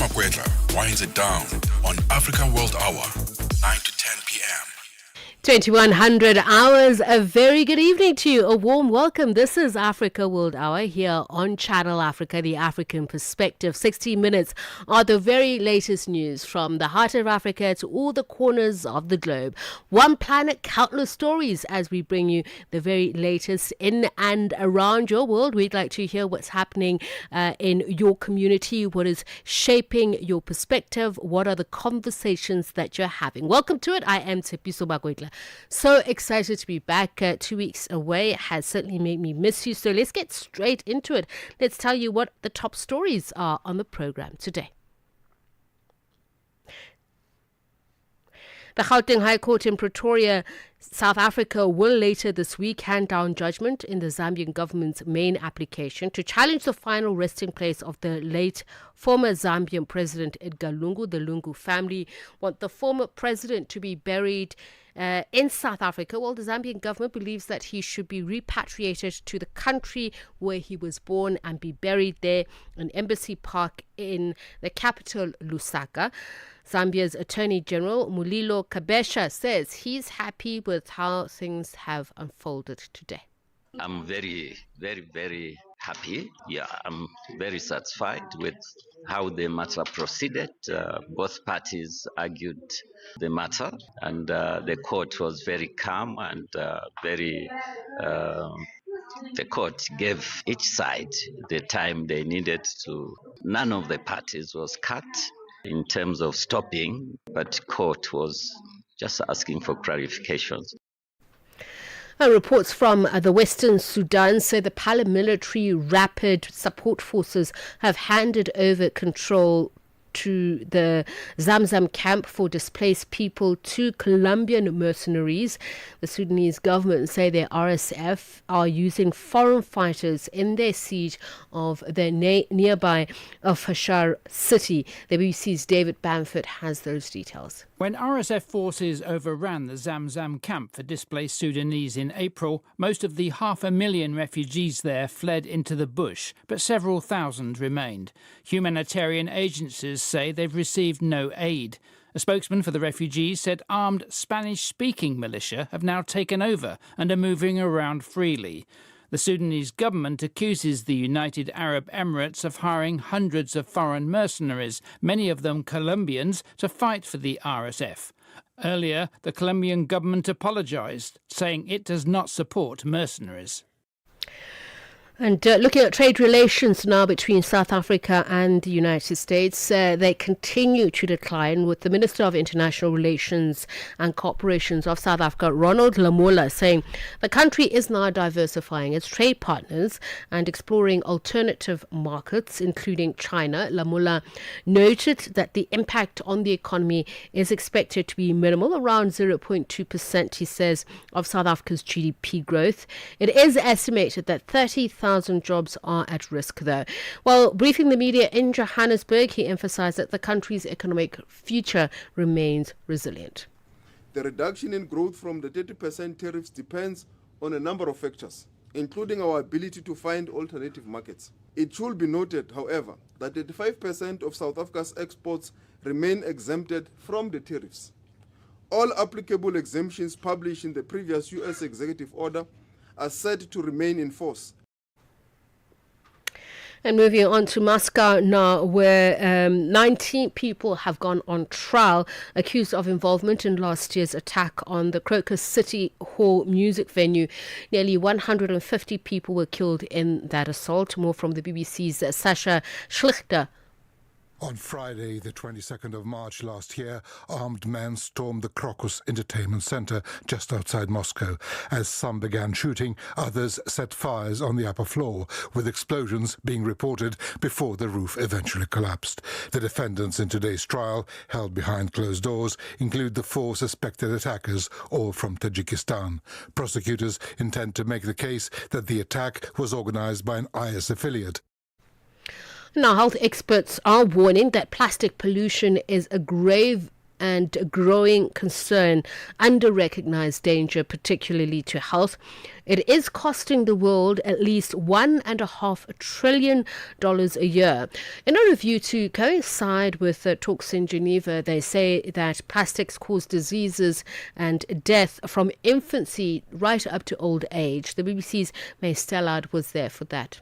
Makwetla winds it down on AfricaWorld Hour, 9 to 10 p.m. 2100 hours. A very good evening to you. A warm welcome. This is Africa World Hour here on Channel Africa, the African perspective. 60 minutes are the very latest news from the heart of Africa to all the corners of the globe. One planet, countless stories as we bring you the very latest in and around your world. We'd like to hear what's happening in your community, what is shaping your perspective, what are the conversations that you're having. Welcome to it. I am Tsepiso Makwetla. So excited to be back. 2 weeks away has certainly made me miss you. So let's get straight into it. Let's tell you what the top stories are on the program today. The Gauteng High Court in Pretoria, South Africa, will later this week hand down judgment in the Zambian government's main application to challenge the final resting place of the late former Zambian President Edgar Lungu. The Lungu family want the former president to be buried in South Africa. Well, the Zambian government believes that he should be repatriated to the country where he was born and be buried there in Embassy Park in the capital, Lusaka. Zambia's Attorney General Mulilo Kabesha says he's happy with how things have unfolded today. I'm very, very, very happy. Yeah, I'm very satisfied with how the matter proceeded. Both parties argued the matter, and the court was very calm and the court gave each side the time they needed to. None of the parties was cut in terms of stopping, but court was just asking for clarifications. Reports from the Western Sudan say the paramilitary rapid support forces have handed over control to the Zamzam camp for displaced people to Colombian mercenaries. The Sudanese government say their RSF are using foreign fighters in their siege of the nearby Fashar city. The BBC's David Bamford has those details. When RSF forces overran the Zamzam camp for displaced Sudanese in April, most of the 500,000 refugees there fled into the bush, but several thousand remained. Humanitarian agencies say they've received no aid. A spokesman for the refugees said armed Spanish-speaking militia have now taken over and are moving around freely. The Sudanese government accuses the United Arab Emirates of hiring hundreds of foreign mercenaries, many of them Colombians, to fight for the RSF. Earlier, the Colombian government apologised, saying it does not support mercenaries. And looking at trade relations now between South Africa and the United States, they continue to decline, with the Minister of International Relations and Corporations of South Africa, Ronald Lamola, saying the country is now diversifying its trade partners and exploring alternative markets, including China. Lamola noted that the impact on the economy is expected to be minimal, around 0.2%, he says, of South Africa's GDP growth. It is estimated that 30,000 jobs are at risk, though. While briefing the media in Johannesburg, he emphasized that the country's economic future remains resilient. The reduction in growth from the 30% tariffs depends on a number of factors, including our ability to find alternative markets. It should be noted, however, that 85% of South Africa's exports remain exempted from the tariffs. All applicable exemptions published in the previous U.S. executive order are said to remain in force. And moving on to Moscow now, where 19 people have gone on trial accused of involvement in last year's attack on the Crocus City Hall music venue. Nearly 150 people were killed in that assault. More from the BBC's Sasha Schlichter. On Friday, the 22nd of March last year, armed men stormed the Crocus Entertainment Center just outside Moscow. As some began shooting, others set fires on the upper floor, with explosions being reported before the roof eventually collapsed. The defendants in today's trial, held behind closed doors, include the 4 suspected attackers, all from Tajikistan. Prosecutors intend to make the case that the attack was organized by an IS affiliate. Now, health experts are warning that plastic pollution is a grave and growing concern, under-recognized danger, particularly to health. It is costing the world at least $1.5 trillion a year. In a review to coincide with talks in Geneva, they say that plastics cause diseases and death from infancy right up to old age. The BBC's May Stellard was there for that.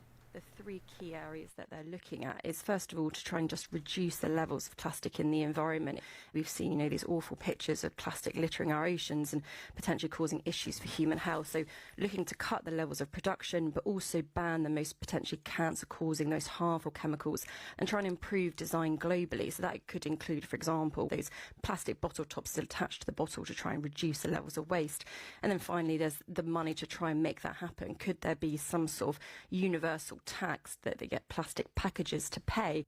Three key areas that they're looking at is, first of all, to try and just reduce the levels of plastic in the environment. We've seen, these awful pictures of plastic littering our oceans and potentially causing issues for human health. So looking to cut the levels of production, but also ban the most potentially cancer-causing, most harmful chemicals, and try and improve design globally. So that could include, for example, those plastic bottle tops that attach to the bottle to try and reduce the levels of waste. And then finally, there's the money to try and make that happen. Could there be some sort of universal tax that they get plastic packages to pay?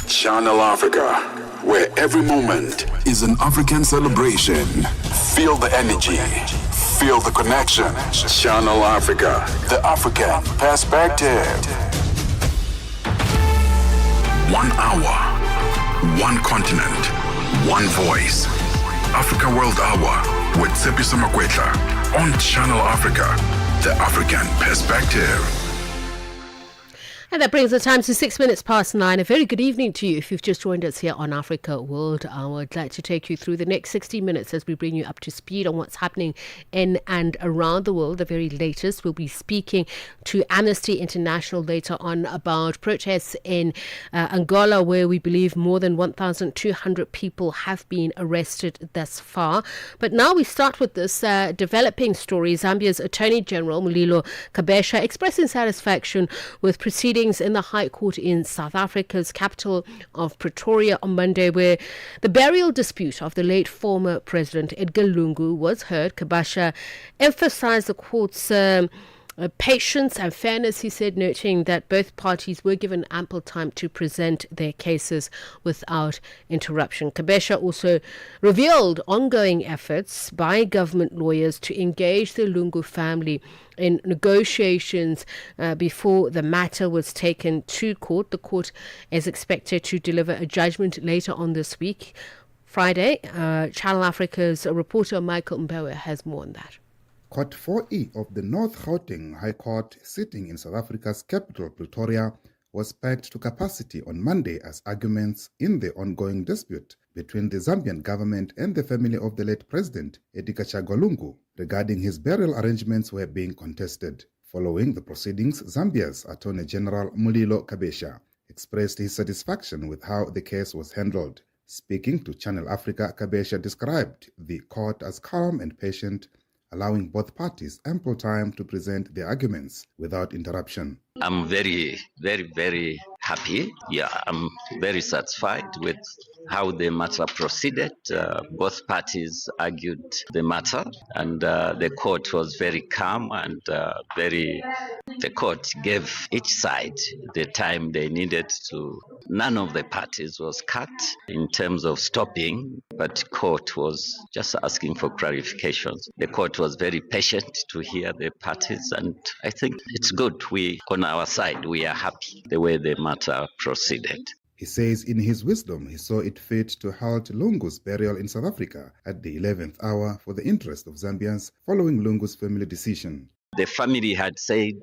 Channel Africa, where every moment is an African celebration. Feel the energy, feel the connection. Channel Africa, the African perspective. 1 hour, one continent, one voice. AfricaWorld Hour with Tsepiso Makwetla on Channel Africa, the African perspective. And that brings the time to 9:06. A very good evening to you if you've just joined us here on Africa World Hour. I'd like to take you through the next 60 minutes as we bring you up to speed on what's happening in and around the world. The very latest, we'll be speaking to Amnesty International later on about protests in Angola, where we believe more than 1,200 people have been arrested thus far. But now we start with this developing story. Zambia's Attorney General Mulilo Kabesha expressing satisfaction with proceedings in the High Court in South Africa's capital of Pretoria on Monday, where the burial dispute of the late former President Edgar Lungu was heard. Kabasha emphasized the court's patience and fairness, he said, noting that both parties were given ample time to present their cases without interruption. Kabesha also revealed ongoing efforts by government lawyers to engage the Lungu family in negotiations before the matter was taken to court. The court is expected to deliver a judgment later on this week. Friday, Channel Africa's reporter Michael Mbewe has more on that. Court 4E of the North Gauteng High Court, sitting in South Africa's capital, Pretoria, was packed to capacity on Monday as arguments in the ongoing dispute between the Zambian government and the family of the late president, Edgar Lungu, regarding his burial arrangements were being contested. Following the proceedings, Zambia's Attorney General Mulilo Kabesha expressed his satisfaction with how the case was handled. Speaking to Channel Africa, Kabesha described the court as calm and patient, allowing both parties ample time to present their arguments without interruption. I'm very, very, very happy. Yeah, I'm very satisfied with how the matter proceeded. Both parties argued the matter, and the court was very calm and the court gave each side the time they needed to. None of the parties was cut in terms of stopping, but court was just asking for clarifications. The court was very patient to hear the parties, and I think it's good. We, on our side, we are happy the way the matter proceeded. He says in his wisdom he saw it fit to halt Lungu's burial in South Africa at the 11th hour for the interest of Zambians following Lungu's family decision. The family had said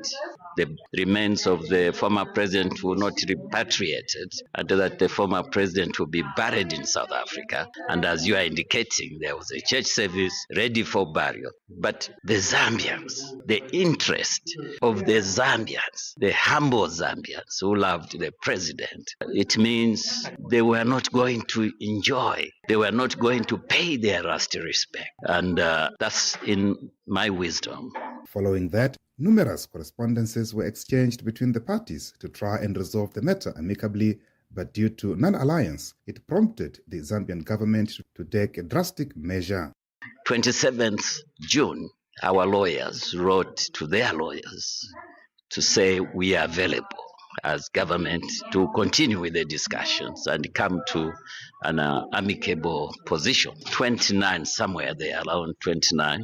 the remains of the former president will not be repatriated and that the former president will be buried in South Africa. And as you are indicating, there was a church service ready for burial. But the Zambians, the interest of the Zambians, the humble Zambians who loved the president, it means they were not going to enjoy, they were not going to pay their last respect. And that's in my wisdom. Following that, numerous correspondences were exchanged between the parties to try and resolve the matter amicably, but due to non-alliance, it prompted the Zambian government to take a drastic measure. 27th June, our lawyers wrote to their lawyers to say we are available as government to continue with the discussions and come to an amicable position. 29, somewhere there, around 29th,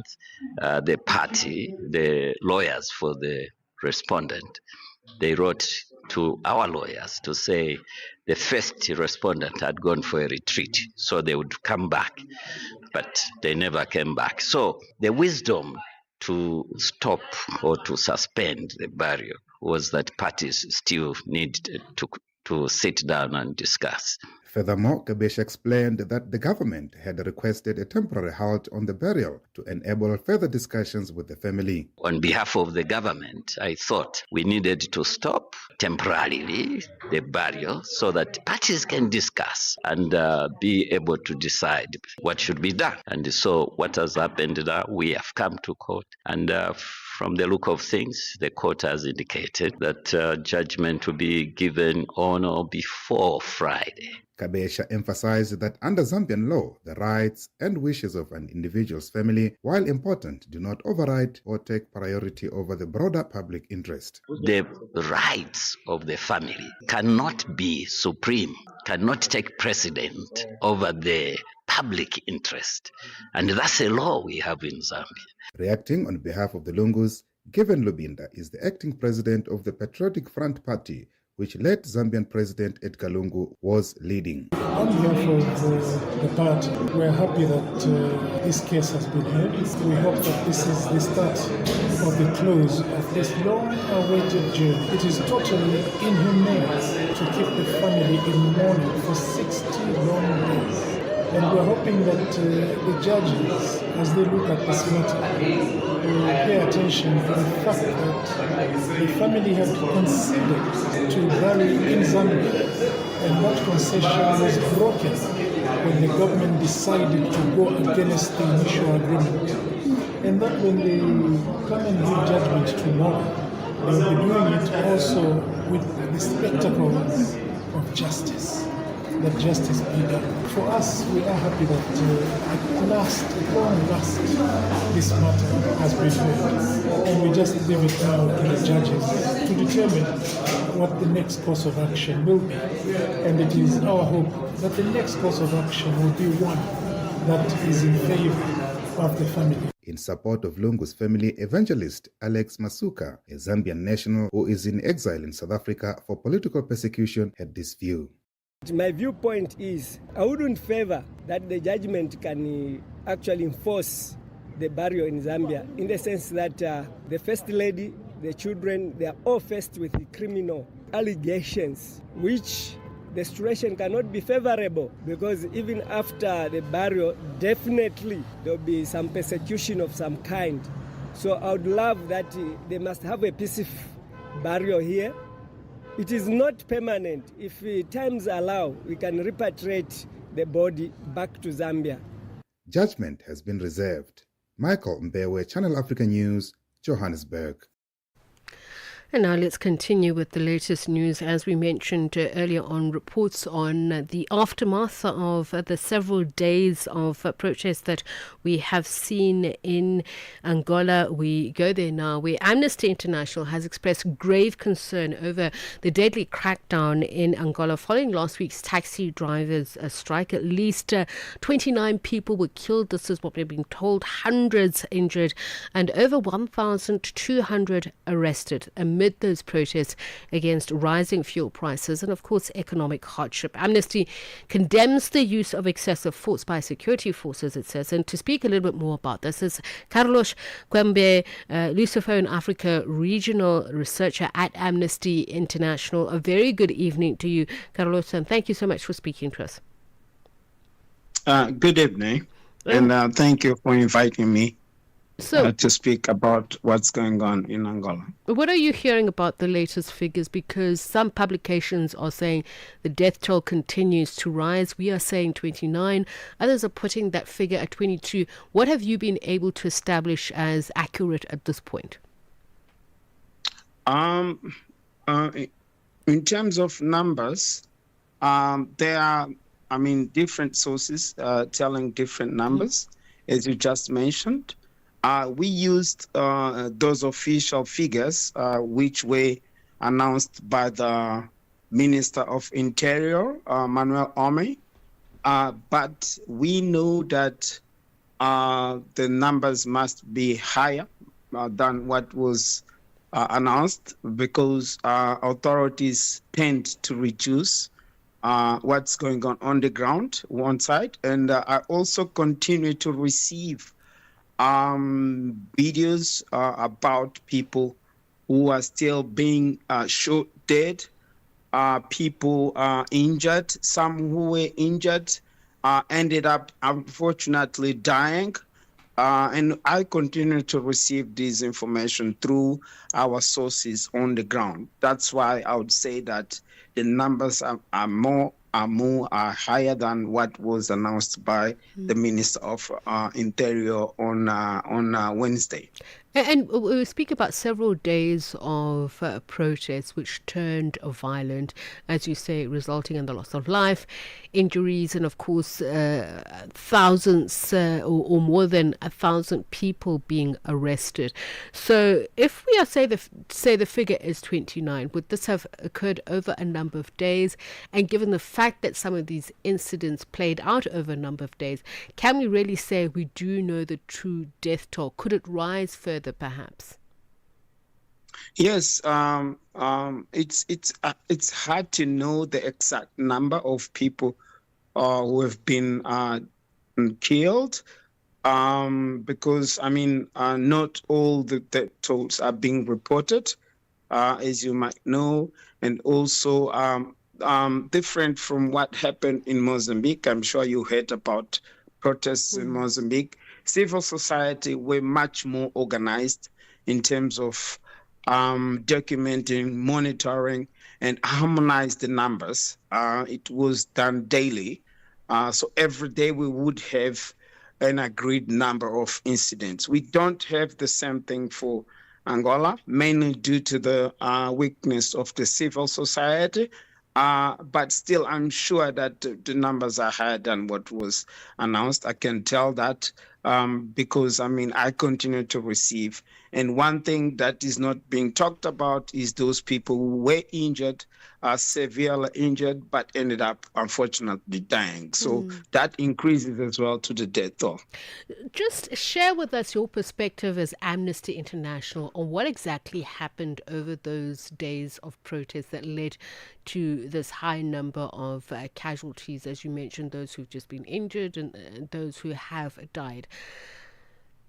the lawyers for the respondent, they wrote to our lawyers to say the first respondent had gone for a retreat, so they would come back, but they never came back. So the wisdom to stop or to suspend the burial was that parties still need to sit down and discuss. Furthermore, Kabesha explained that the government had requested a temporary halt on the burial to enable further discussions with the family. On behalf of the government, I thought we needed to stop temporarily the burial so that parties can discuss and be able to decide what should be done. And so what has happened now, we have come to court, and from the look of things, the court has indicated that judgment will be given on or before Friday. Kabesha emphasized that under Zambian law, the rights and wishes of an individual's family, while important, do not override or take priority over the broader public interest. The rights of the family cannot be supreme, cannot take precedent over the public interest. And that's a law we have in Zambia. Reacting on behalf of the Lungus, Given Lubinda is the acting president of the Patriotic Front Party, which late Zambian President Edgar Lungu was leading. On behalf of the party, we are happy that this case has been heard. We hope that this is the start of the close of this long-awaited journey. It is totally inhumane to keep the family in mourning for 60 long days. And we're hoping that the judges, as they look at this matter, will pay attention to the fact that the family had conceded to bury in Zambia, and that concession was broken when the government decided to go against the initial agreement. And that when they come and give judgment tomorrow, they'll be doing it also with the spectacles of justice. That justice be done. For us, we are happy that at long last, this matter has been heard. And we just leave it now to the judges to determine what the next course of action will be. And it is our hope that the next course of action will be one that is in favor of the family. In support of Lungu's family, evangelist Alex Masuka, a Zambian national who is in exile in South Africa for political persecution, had this view. My viewpoint is I wouldn't favor that the judgment can actually enforce the burial in Zambia, in the sense that the First Lady, the children, they are all faced with criminal allegations, which the situation cannot be favorable, because even after the burial, definitely there will be some persecution of some kind. So I would love that they must have a peaceful burial here. It is not permanent. If times allow, we can repatriate the body back to Zambia. Judgment has been reserved. Michael Mbewe, Channel Africa News, Johannesburg. And now let's continue with the latest news. As we mentioned earlier on, reports on the aftermath of the several days of protests that we have seen in Angola. We go there now, where Amnesty International has expressed grave concern over the deadly crackdown in Angola following last week's taxi drivers' strike. At least 29 people were killed. This is what we've been told. Hundreds injured and over 1,200 arrested amid those protests against rising fuel prices and, of course, economic hardship. Amnesty condemns the use of excessive force by security forces, it says. And to speak a little bit more about this is Carlos Quembe, Lusophone Africa regional researcher at Amnesty International. A very good evening to you, Carlos, and thank you so much for speaking to us. Good evening, and thank you for inviting me to speak about what's going on in Angola. What are you hearing about the latest figures? Because some publications are saying the death toll continues to rise. We are saying 29. Others are putting that figure at 22. What have you been able to establish as accurate at this point? In terms of numbers, there are, different sources telling different numbers, as you just mentioned. We used those official figures, which were announced by the Minister of Interior, Manuel Ome. But we know that the numbers must be higher than what was announced because authorities tend to reduce what's going on the ground, one side. And I also continue to receive videos about people who are still being shot dead, people injured. Some who were injured ended up, unfortunately, dying. And I continue to receive this information through our sources on the ground. That's why I would say that the numbers are higher than what was announced by the Minister of Interior on Wednesday. And we speak about several days of protests which turned violent, as you say, resulting in the loss of life, injuries, and of course thousands or more than 1,000 people being arrested. So if we are say the figure is 29, would this have occurred over a number of days? And given the fact that some of these incidents played out over a number of days, can we really say we do know the true death toll? Could it rise further, perhaps? Yes, it's hard to know the exact number of people who have been killed, because not all the death tolls are being reported, as you might know, and also different from what happened in Mozambique. I'm sure you heard about protests in Mozambique. Civil society were much more organized in terms of documenting, monitoring, and harmonize the numbers. It was done daily. So every day we would have an agreed number of incidents. We don't have the same thing for Angola, mainly due to the weakness of the civil society. But still, I'm sure that the numbers are higher than what was announced. I can tell that because, I continue to receive. And one thing that is not being talked about is those people who were injured, severely injured, but ended up, unfortunately, dying. So that increases as well to the death toll. Just share with us your perspective as Amnesty International on what exactly happened over those days of protest that led to this high number of casualties, as you mentioned, those who've just been injured and those who have died.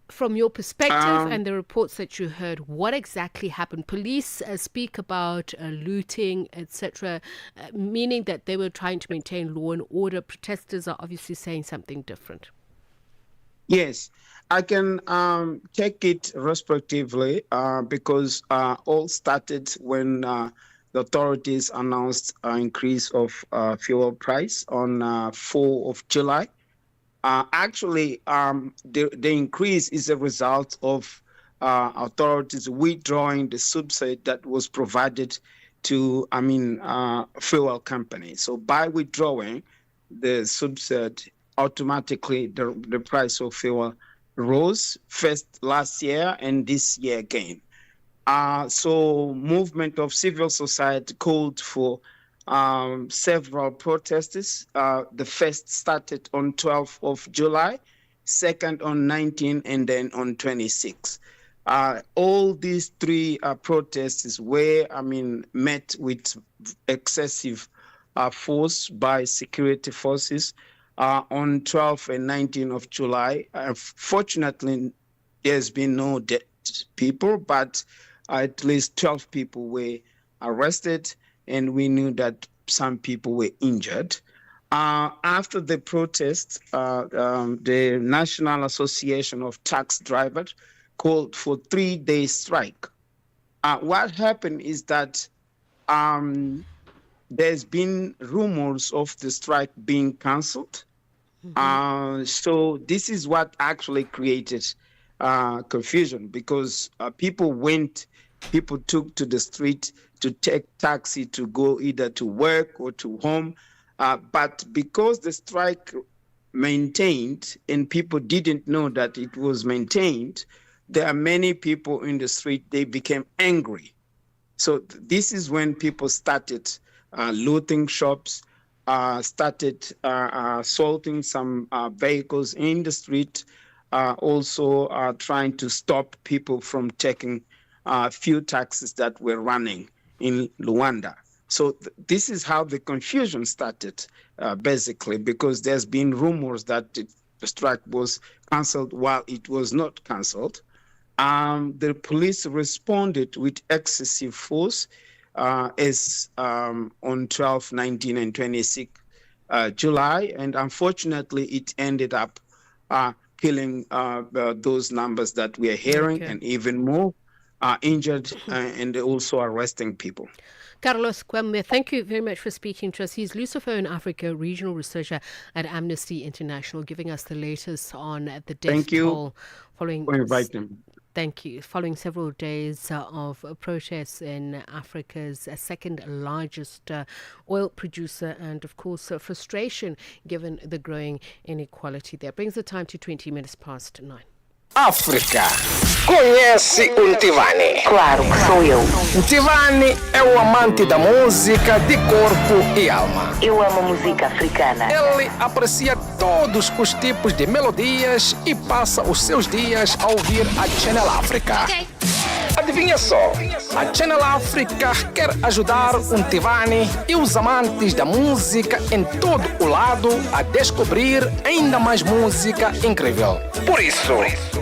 From your perspective and the reports that you heard, what exactly happened? Police speak about looting, etc., meaning that they were trying to maintain law and order. Protesters are obviously saying something different. Yes, I can take it respectively because all started when the authorities announced an increase of fuel price on 4th of July. Actually, the increase is a result of authorities withdrawing the subsidy that was provided to, fuel companies. So by withdrawing the subsidy, automatically the price of fuel rose first last year and this year again. So movement of civil society called for several protests. The first started on 12th of July, second on 19th, and then on 26th. All these three protests were, met with excessive force by security forces on 12th and 19th of July. Fortunately, there's been no dead people, but at least 12 people were arrested, and we knew that some people were injured. After the protest, the National Association of Taxi Drivers called for 3-day strike. What happened is that there's been rumors of the strike being cancelled. So this is what actually created confusion, because people took to the street to take taxi to go either to work or to home. But because the strike maintained and people didn't know that it was maintained, there are many people in the street, they became angry. So this is when people started looting shops, started assaulting some vehicles in the street, also trying to stop people from taking few taxis that were running in Luanda. So this is how the confusion started, basically, because there's been rumors that the strike was cancelled while it was not cancelled. The police responded with excessive force as on 12, 19, and 26 July, and unfortunately it ended up killing those numbers that we are hearing, and even more injured and also arresting people. Carlos Kwame, thank you very much for speaking to us. He's Lucifer in Africa, regional researcher at Amnesty International, giving us the latest on the death toll following. Thank you. Following several days of protests in Africa's second largest oil producer, and of course frustration given the growing inequality there. Brings the time to 20 minutes past 9. África. Conhece o Ntivani? Claro que sou eu. Ntivani é o amante da música de corpo e alma. Eu amo música africana. Ele aprecia todos os tipos de melodias e passa os seus dias a ouvir a Channel África. Okay. Adivinha só, a Channel África quer ajudar o Ntivani e os amantes da música em todo o lado a descobrir ainda mais música incrível. Por isso,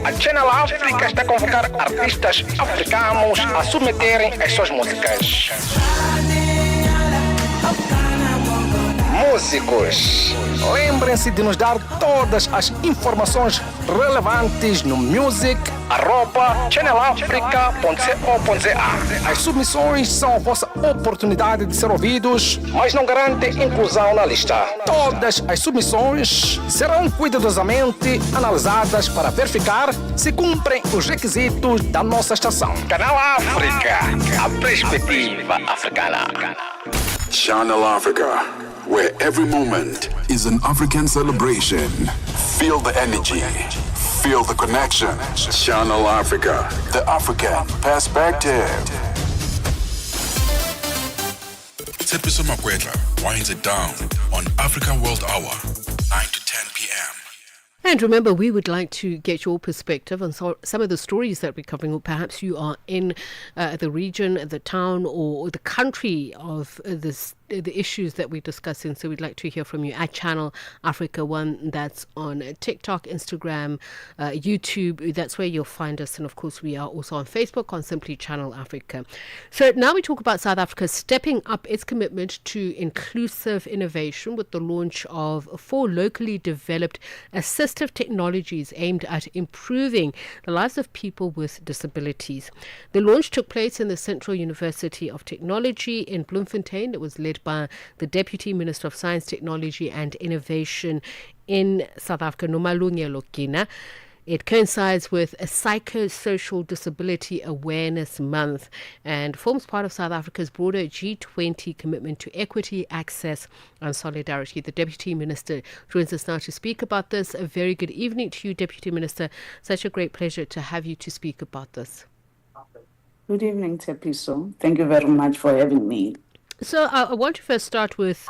a Channel África está a convocar artistas africanos a submeterem as suas músicas. Músicos, lembrem-se de nos dar todas as informações relevantes no music@channelafrica.co.za. As submissões são a vossa oportunidade de ser ouvidos, mas não garantem inclusão na lista. Todas as submissões serão cuidadosamente analisadas para verificar se cumprem os requisitos da nossa estação. Canal África, a perspectiva africana. Channel Africa, where every moment is an African celebration. Feel the energy. Feel the connection. Channel Africa, the African perspective. Tsepiso Makwetla winds it down on AfricaWorld Hour, 9 to 10 p.m. And remember, we would like to get your perspective on some of the stories that we're covering. Or perhaps you are in the region, the town, or the country of the issues that we're discussing. So we'd like to hear from you at Channel Africa 1. That's on TikTok, Instagram, YouTube. That's where you'll find us. And of course, we are also on Facebook on Simply Channel Africa. So now we talk about South Africa stepping up its commitment to inclusive innovation with the launch of 4 locally developed assistive technologies aimed at improving the lives of people with disabilities. The launch took place in the Central University of Technology in Bloemfontein. It was led by the Deputy Minister of Science, Technology and Innovation in South Africa, Nomalungelo Gina. It coincides with a Psychosocial Disability Awareness Month and forms part of South Africa's broader G20 commitment to equity, access and solidarity. The Deputy Minister joins us now to speak about this. A very good evening to you, Deputy Minister. Such a great pleasure to have you to speak about this. Good evening, Tsepiso. Thank you very much for having me. So I want to first start with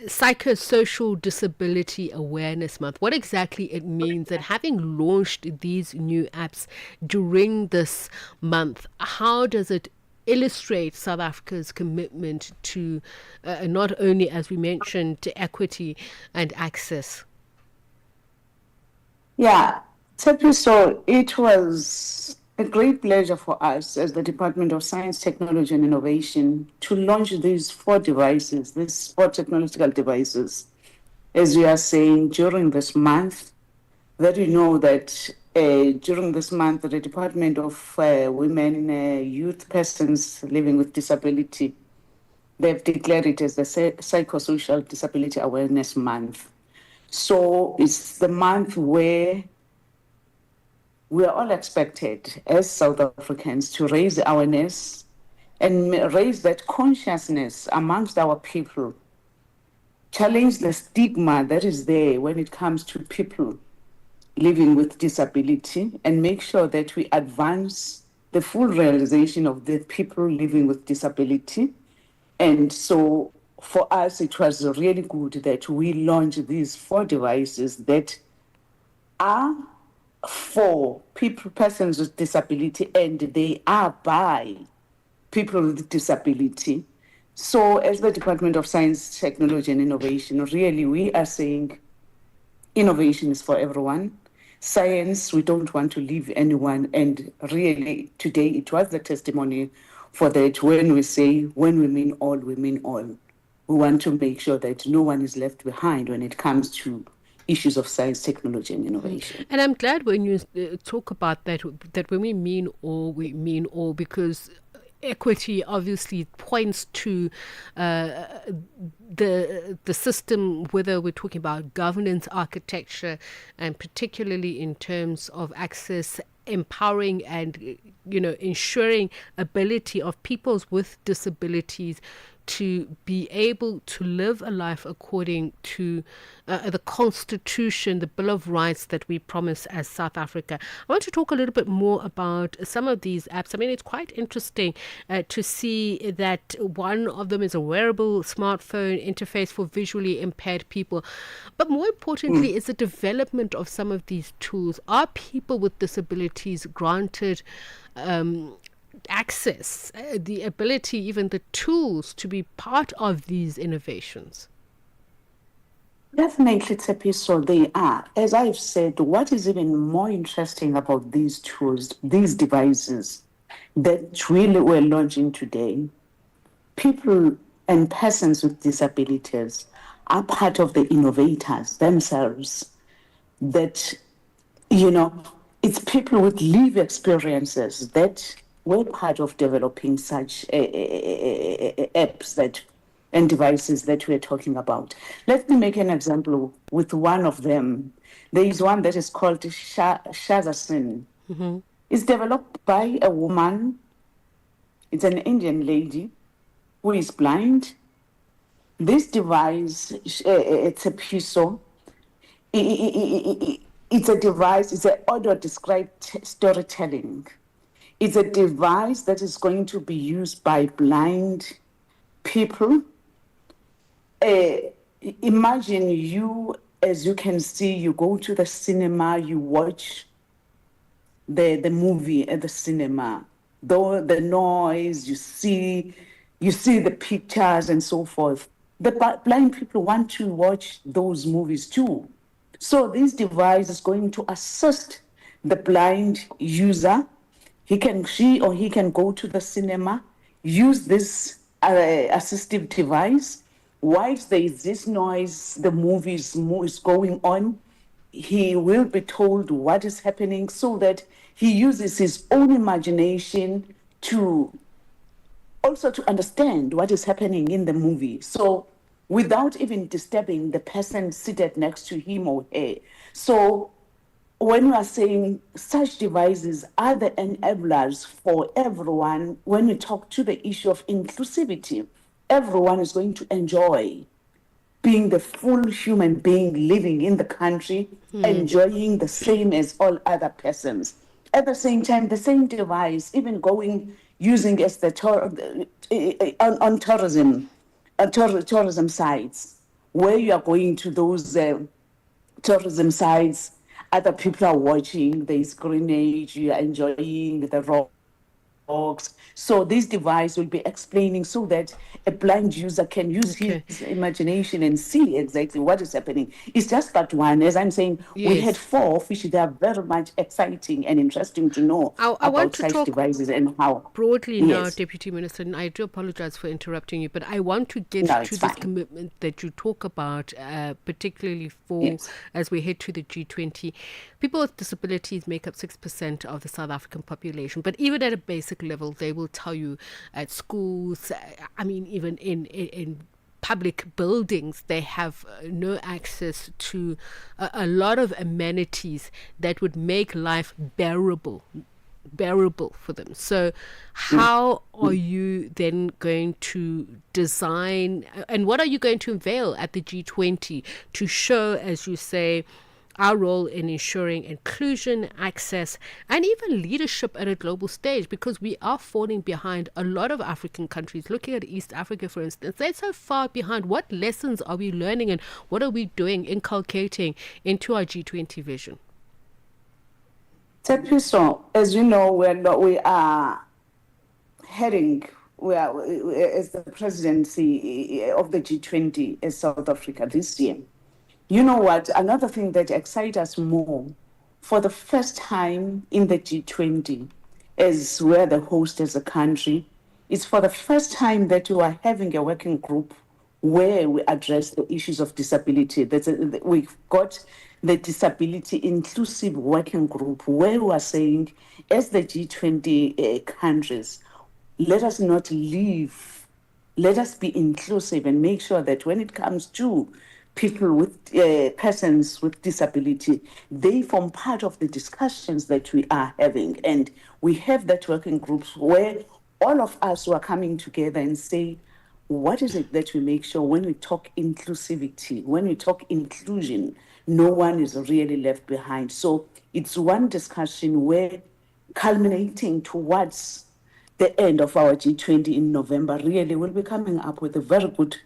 Psychosocial Disability Awareness Month. What exactly it means, and having launched these new apps during this month, how does it illustrate South Africa's commitment to not only, as we mentioned, to equity and access? Yeah, so it was a great pleasure for us as the Department of Science, Technology and Innovation to launch these 4 devices, these 4 technological devices, as we are saying, during this month. That you know that during this month, the Department of Women, Youth, Persons Living with Disability, they've declared it as the Psychosocial Disability Awareness Month. So it's the month where we are all expected as South Africans to raise awareness and raise that consciousness amongst our people, challenge the stigma that is there when it comes to people living with disability, and make sure that we advance the full realization of the people living with disability. And so for us, it was really good that we launched these 4 devices that are for persons with disability, and they are by people with disability. So as the Department of Science, Technology and Innovation, really we are saying innovation is for everyone. Science, we don't want to leave anyone. And really today it was the testimony for that. When we say, when we mean all, we mean all. We want to make sure that no one is left behind when it comes to issues of science, technology and innovation. And I'm glad when you talk about that when we mean all, because equity obviously points to the system, whether we're talking about governance, architecture, and particularly in terms of access, empowering and ensuring ability of peoples with disabilities to be able to live a life according to the Constitution, the Bill of Rights that we promise as South Africa. I want to talk a little bit more about some of these apps. I mean, it's quite interesting to see that one of them is a wearable smartphone interface for visually impaired people. But more importantly is the development of some of these tools. Are people with disabilities granted access, the ability, even the tools to be part of these innovations? Definitely, Tsepiso, they are. As I've said, what is even more interesting about these tools, these devices that really we're launching today, people and persons with disabilities are part of the innovators themselves. That, it's people with lived experiences that were part of developing such apps and devices that we're talking about. Let me make an example with one of them. There is one that is called Shazasin. Mm-hmm. It's developed by a woman. It's an Indian lady who is blind. This device, it's a Tsepiso. It's a device, it's an audio-described storytelling. It's a device that is going to be used by blind people. Imagine you, as you can see, you go to the cinema, you watch the movie at the cinema. Though the noise, you see the pictures and so forth. The blind people want to watch those movies too. So this device is going to assist the blind user. He can go to the cinema, use this assistive device. Whilst there is this noise, the movie is going on, he will be told what is happening so that he uses his own imagination to also to understand what is happening in the movie. So without even disturbing the person seated next to him or her. So when we are saying such devices are the enablers for everyone, when we talk to the issue of inclusivity, everyone is going to enjoy being the full human being living in the country, enjoying the same as all other persons. At the same time, the same device, even using as on tourism sites, where you are going to those tourism sites, other people are watching, there is greenage, you are enjoying the rocks. So this device will be explaining so that a blind user can use his imagination and see exactly what is happening. It's just that one. As I'm saying, we had 4 which they are very much exciting and interesting to know about such devices and how. Broadly now, Deputy Minister, and I do apologize for interrupting you, but I want to get to this commitment that you talk about, particularly for as we head to the G20. People with disabilities make up 6% of the South African population, but even at a basic level, they will tell you at schools, I mean, even in public buildings, they have no access to a lot of amenities that would make life bearable for them. So how are you then going to design, and what are you going to unveil at the G20 to show, as you say, our role in ensuring inclusion, access, and even leadership at a global stage, because we are falling behind a lot of African countries. Looking at East Africa, for instance, they're so far behind. What lessons are we learning and what are we doing, inculcating into our G20 vision? Tsepiso, as you know, we are heading, as the presidency of the G20 in South Africa this year. You know what? Another thing that excites us more, for the first time in the G20, as we're the host as a country, it's for the first time that we are having a working group where we address the issues of disability. We've got the Disability Inclusive Working Group where we are saying, as the G20 countries, let us not leave, let us be inclusive and make sure that when it comes to people with persons with disability, they form part of the discussions that we are having. And we have that working groups where all of us are coming together and say, what is it that we make sure when we talk inclusivity, when we talk inclusion, no one is really left behind. So it's one discussion where, culminating towards the end of our G20 in November, really we'll be coming up with a very good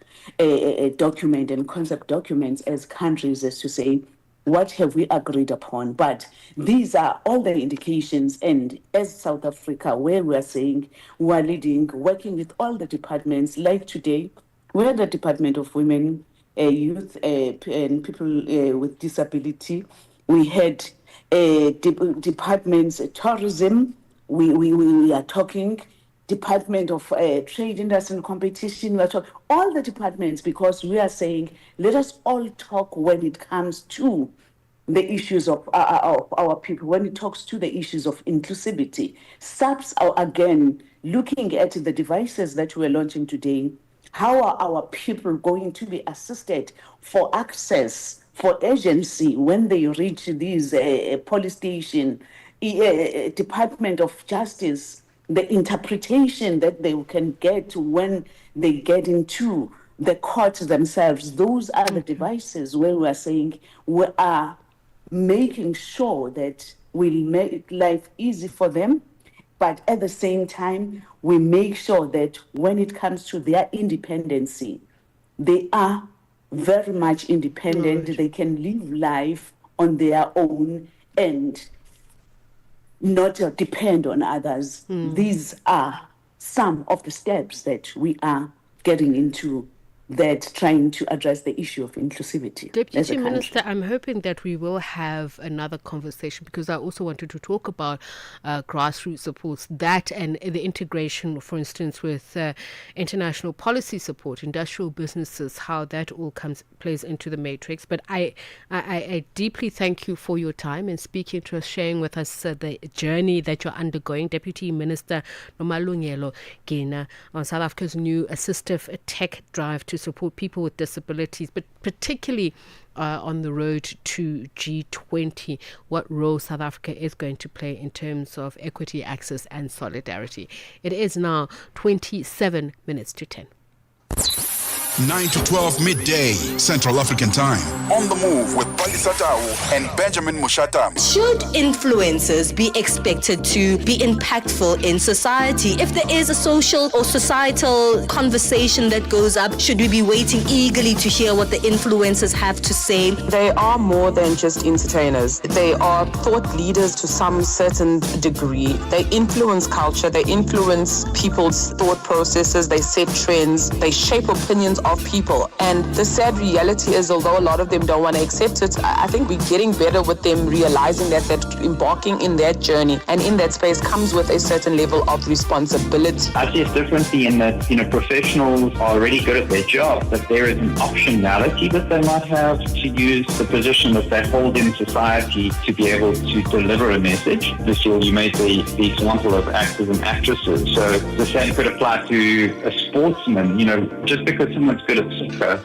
document and concept documents as countries, as to say, what have we agreed upon? But these are all the indications, and as South Africa, where we are saying we are leading, working with all the departments, like today, we're the Department of Women, Youth, and People with Disability. We had departments, tourism, we are talking, Department of Trade, Industry and Competition, we are talking, all the departments, because we are saying, let us all talk when it comes to the issues of our people, when it talks to the issues of inclusivity. SAPs are, again, looking at the devices that we're launching today. How are our people going to be assisted for access, for agency, when they reach these police station, Department of Justice, the interpretation that they can get when they get into the courts themselves? Those are the devices where we are saying we are making sure that we make life easy for them, but at the same time, we make sure that when it comes to their independency, they are very much independent. Right. They can live life on their own and not depend on others. These are some of the steps that we are getting into, that trying to address the issue of inclusivity. Deputy Minister, I'm hoping that we will have another conversation, because I also wanted to talk about grassroots supports, that and the integration, for instance, with international policy support, industrial businesses, how that all plays into the matrix. But I deeply thank you for your time and speaking to us, sharing with us the journey that you're undergoing. Deputy Minister Nomalungelo Gena on South Africa's new assistive tech drive to support people with disabilities, but particularly on the road to G20, what role South Africa is going to play in terms of equity, access and solidarity. It is now 27 minutes to 10. 9 to 12 midday Central African Time. On the move with Palisa Tau and Benjamin Mushata. Should influencers be expected to be impactful in society? If there is a social or societal conversation that goes up, should we be waiting eagerly to hear what the influencers have to say? They are more than just entertainers. They are thought leaders to some certain degree. They influence culture. They influence people's thought processes. They set trends. They shape opinions of people. And the sad reality is, although a lot of them don't want to accept it, I think we're getting better with them realizing that they're embarking in that journey, and in that space comes with a certain level of responsibility. I see it differently in that, professionals are already good at their job, but there is an optionality that they might have to use the position that they hold in society to be able to deliver a message. This year you made the example of actors and actresses. So the same could apply to a sportsman. Just because someone's good at soccer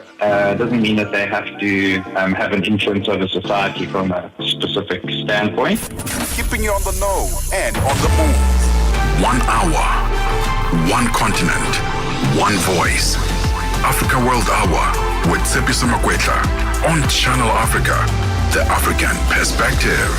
doesn't mean that they have to have an influence over society from a specific standpoint. Keeping you on the know and on the move. 1 hour, one continent, one voice. AfricaWorld Hour with Tsepiso Makwetla on Channel Africa, the African perspective.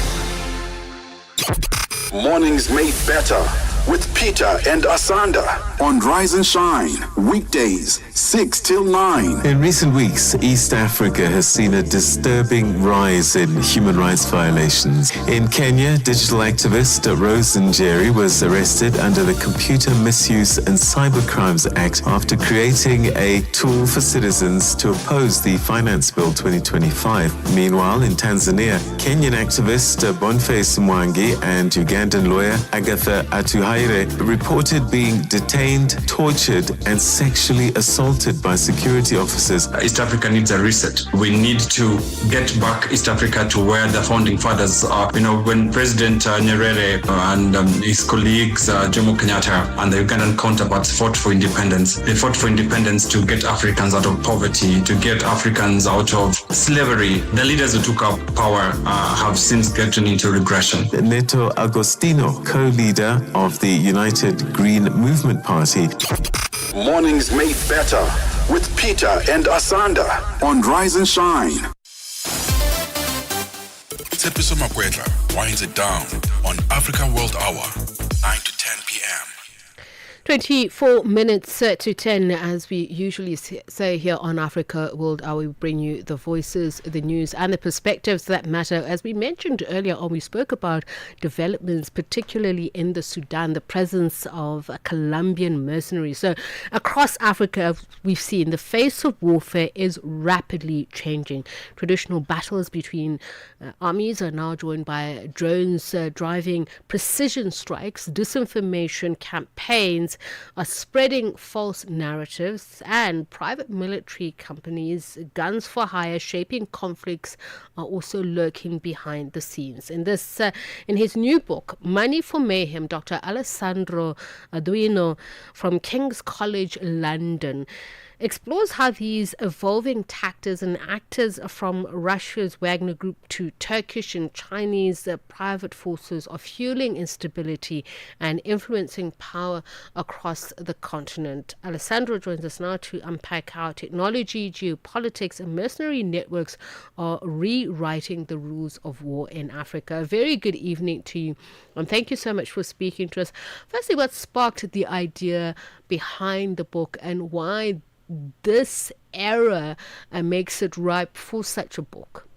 Mornings made better with Peter and Asanda on Rise and Shine, weekdays 6 till 9. In recent weeks, East Africa has seen a disturbing rise in human rights violations. In Kenya, digital activist Rose Njeri was arrested under the Computer Misuse and Cybercrimes Act after creating a tool for citizens to oppose the Finance Bill 2025. Meanwhile, in Tanzania, Kenyan activist Boniface Mwangi and Ugandan lawyer Agatha Atuhaire reported being detained, tortured, and sexually assaulted by security officers. East Africa needs a reset. We need to get back East Africa to where the founding fathers are. You know, when President Nyerere and his colleagues, Jomo Kenyatta and the Ugandan counterparts fought for independence, they fought for independence to get Africans out of poverty, to get Africans out of slavery. The leaders who took up power have since gotten into regression. Neto Agostino, co-leader of the United Green Movement Party. Mornings made better with Peter and Asanda on Rise and Shine. Tsepiso Makwetla winds it down on AfricaWorld Hour, 9 to 10 p.m. 24 minutes to 10, as we usually say here on Africa World Hour. We bring you the voices, the news, and the perspectives that matter. As we mentioned earlier on, we spoke about developments, particularly in the Sudan, the presence of Colombian mercenaries. So across Africa, we've seen the face of warfare is rapidly changing. Traditional battles between armies are now joined by drones driving precision strikes, disinformation campaigns are spreading false narratives, and private military companies, guns for hire, shaping conflicts are also lurking behind the scenes. In his new book, Money for Mayhem, Dr. Alessandro Arduino from King's College London explores how these evolving tactics and actors from Russia's Wagner Group to Turkish and Chinese private forces are fueling instability and influencing power across the continent. Alessandro joins us now to unpack how technology, geopolitics, and mercenary networks are rewriting the rules of war in Africa. A very good evening to you, and thank you so much for speaking to us. Firstly, what sparked the idea behind the book, and why this era makes it ripe for such a book?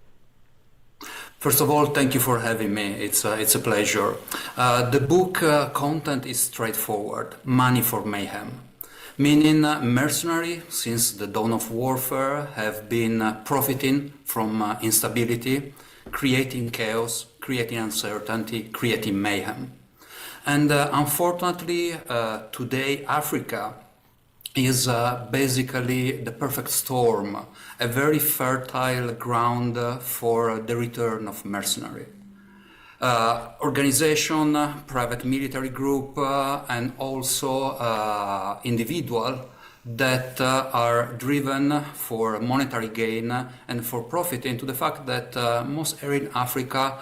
First of all, thank you for having me. It's a pleasure. The book content is straightforward. Money for mayhem. Meaning mercenary, since the dawn of warfare, have been profiting from instability, creating chaos, creating uncertainty, creating mayhem. And unfortunately, today Africa is basically the perfect storm, a very fertile ground for the return of mercenary. Organization, private military group, and also individual that are driven for monetary gain and for profit into the fact that most areas in Africa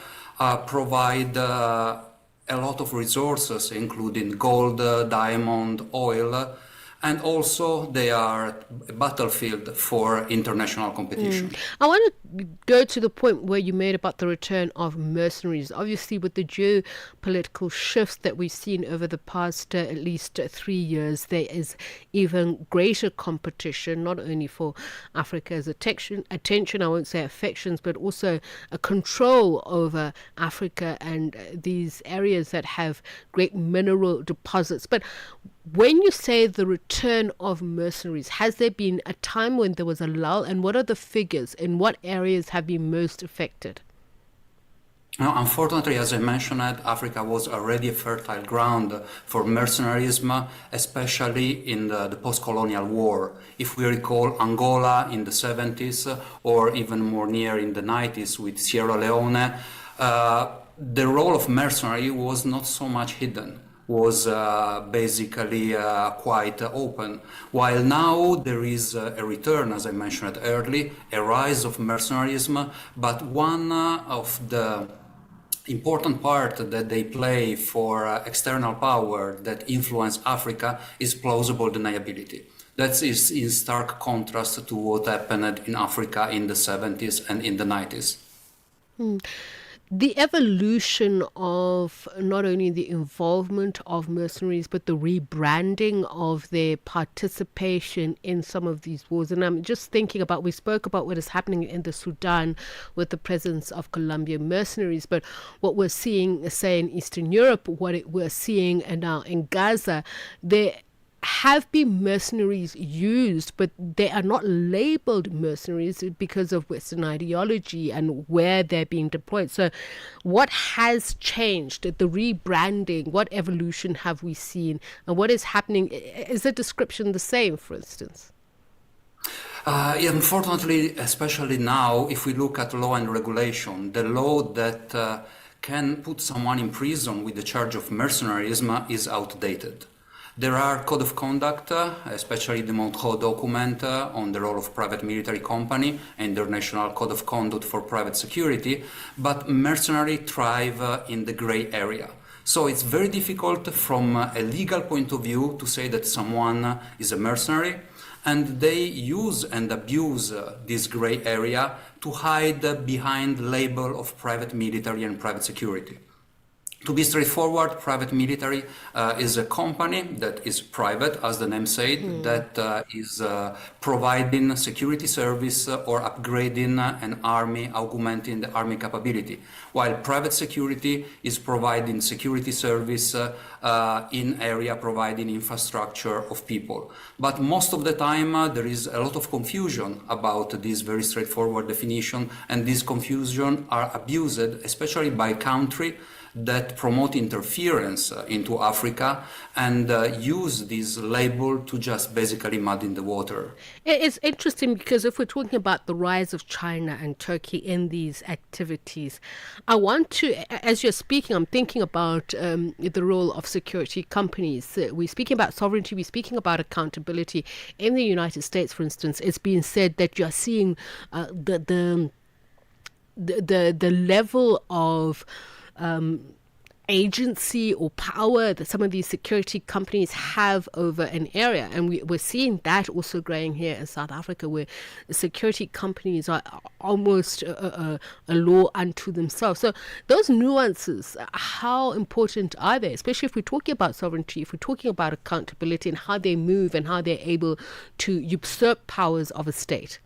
provide a lot of resources, including gold, diamond, oil, and also they are a battlefield for international competition. I want to go to the point where you made about the return of mercenaries. Obviously, with the geopolitical shifts that we've seen over the past at least 3 years, there is even greater competition, not only for Africa's attention, I won't say affections, but also a control over Africa and these areas that have great mineral deposits. But when you say the return of mercenaries, has there been a time when there was a lull, and what are the figures? In what areas have been most affected? Unfortunately, as I mentioned, Africa was already a fertile ground for mercenarism, especially in the post-colonial war. If we recall Angola in the 70s, or even more near in the 90s with Sierra Leone, the role of mercenary was not so much hidden, was basically quite open. While now there is a return, as I mentioned earlier, a rise of mercenarism, but one of the important part that they play for external power that influence Africa is plausible deniability. That is in stark contrast to what happened in Africa in the 70s and in the 90s. the evolution of not only the involvement of mercenaries, but the rebranding of their participation in some of these wars. And I'm just thinking about, we spoke about what is happening in the Sudan with the presence of Colombian mercenaries, but what we're seeing, say, in Eastern Europe, we're seeing now in Gaza, there have been mercenaries used, but they are not labeled mercenaries because of Western ideology and where they're being deployed. So what has changed? The rebranding, what evolution have we seen? And what is happening? Is the description the same, for instance? Unfortunately, especially now, if we look at law and regulation, the law that can put someone in prison with the charge of mercenarism is outdated. There are code of conduct, especially the Montreux document on the role of private military company and international code of conduct for private security, but mercenaries thrive in the gray area. So it's very difficult from a legal point of view to say that someone is a mercenary, and they use and abuse this gray area to hide behind the label of private military and private security. To be straightforward, private military is a company that is private, as the name said, that is providing security service or upgrading an army, augmenting the army capability, while private security is providing security service in area providing infrastructure of people. But most of the time there is a lot of confusion about this very straightforward definition, and this confusion are abused, especially by country that promote interference into Africa and use this label to just basically mud in the water. It's interesting because if we're talking about the rise of China and Turkey in these activities, I want to, as you're speaking, I'm thinking about the role of security companies. We're speaking about sovereignty, we're speaking about accountability. In the United States, for instance, it's been said that you're seeing the level of agency or power that some of these security companies have over an area. And we're seeing that also growing here in South Africa, where security companies are almost a law unto themselves. So those nuances, how important are they, especially if we're talking about sovereignty, if we're talking about accountability and how they move and how they're able to usurp powers of a state?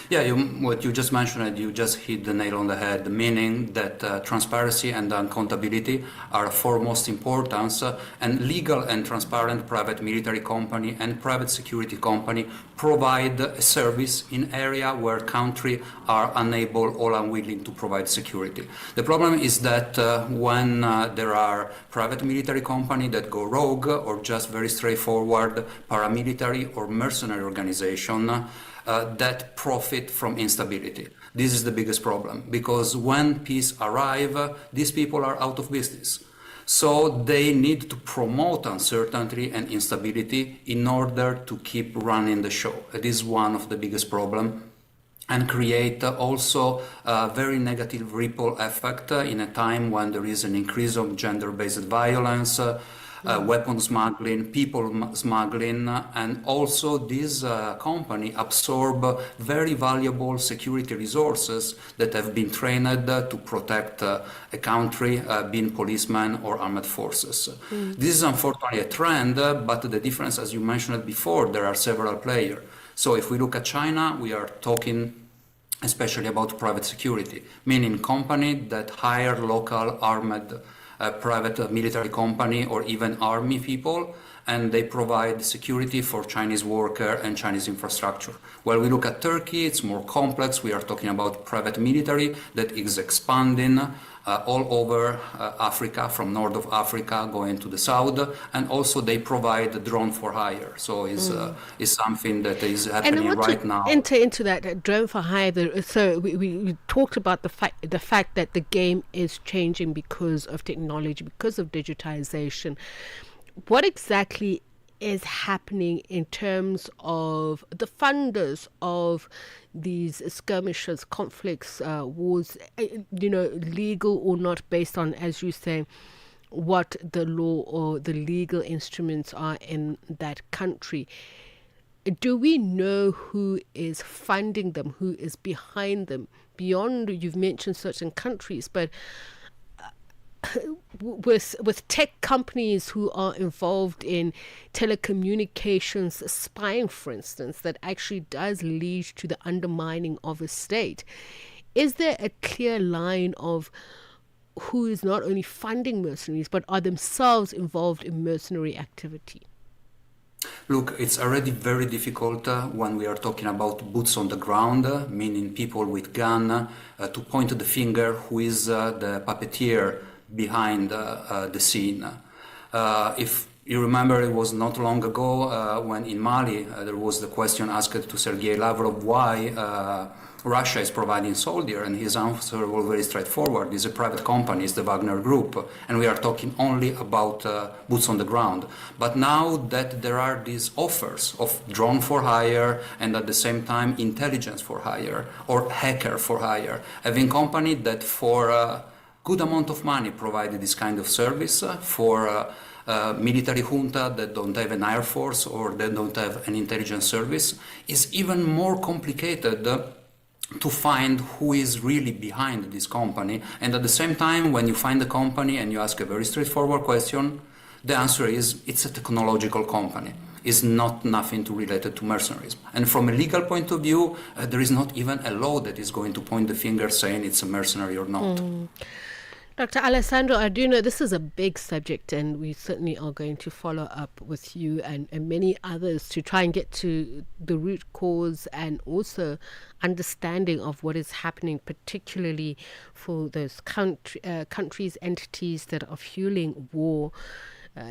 Yeah, what you just mentioned, you just hit the nail on the head, meaning that transparency and accountability are of foremost importance, and legal and transparent private military company and private security company provide a service in area where countries are unable or unwilling to provide security. The problem is that when there are private military companies that go rogue, or just very straightforward paramilitary or mercenary organization, that profit from instability. This is the biggest problem, because when peace arrives, these people are out of business. So they need to promote uncertainty and instability in order to keep running the show. It is one of the biggest problems, and create also a very negative ripple effect in a time when there is an increase of gender-based violence, weapon smuggling, people smuggling, and also this company absorb very valuable security resources that have been trained to protect a country, being policemen or armed forces. This is unfortunately a trend, but the difference, as you mentioned before, there are several players. So if we look at China, we are talking especially about private security, meaning companies that hire local armed private military company or even army people, and they provide security for Chinese worker and Chinese infrastructure. While we look at Turkey, it's more complex. We are talking about private military that is expanding all over Africa, from north of Africa going to the south, and also they provide drone for hire. So it's something that is happening right now. Enter into that drone for hire. So we talked about the fact that the game is changing because of technology, because of digitization. What exactly is happening in terms of the funders of these skirmishes, conflicts, wars, legal or not, based on, as you say, what the law or the legal instruments are in that country? Do we know who is funding them, who is behind them? beyond, you've mentioned certain countries, but with tech companies who are involved in telecommunications spying, for instance, that actually does lead to the undermining of a state. Is there a clear line of who is not only funding mercenaries but are themselves involved in mercenary activity? Look, it's already very difficult when we are talking about boots on the ground, meaning people with gun, to point the finger who is the puppeteer behind the scene. If you remember, it was not long ago when in Mali there was the question asked to Sergei Lavrov why Russia is providing soldiers, and his answer was very straightforward. It's a private company, it's the Wagner Group, and we are talking only about boots on the ground. But now that there are these offers of drone for hire and at the same time intelligence for hire or hacker for hire, having company that for a good amount of money provided this kind of service for military junta that don't have an air force or that don't have an intelligence service, is even more complicated to find who is really behind this company. And at the same time, when you find the company and you ask a very straightforward question, the answer is it's a technological company. It's not nothing related to mercenaries. And from a legal point of view, there is not even a law that is going to point the finger saying it's a mercenary or not. Dr. Alessandro Arduino, this is a big subject, and we certainly are going to follow up with you and many others to try and get to the root cause and also understanding of what is happening, particularly for those countries, entities that are fueling war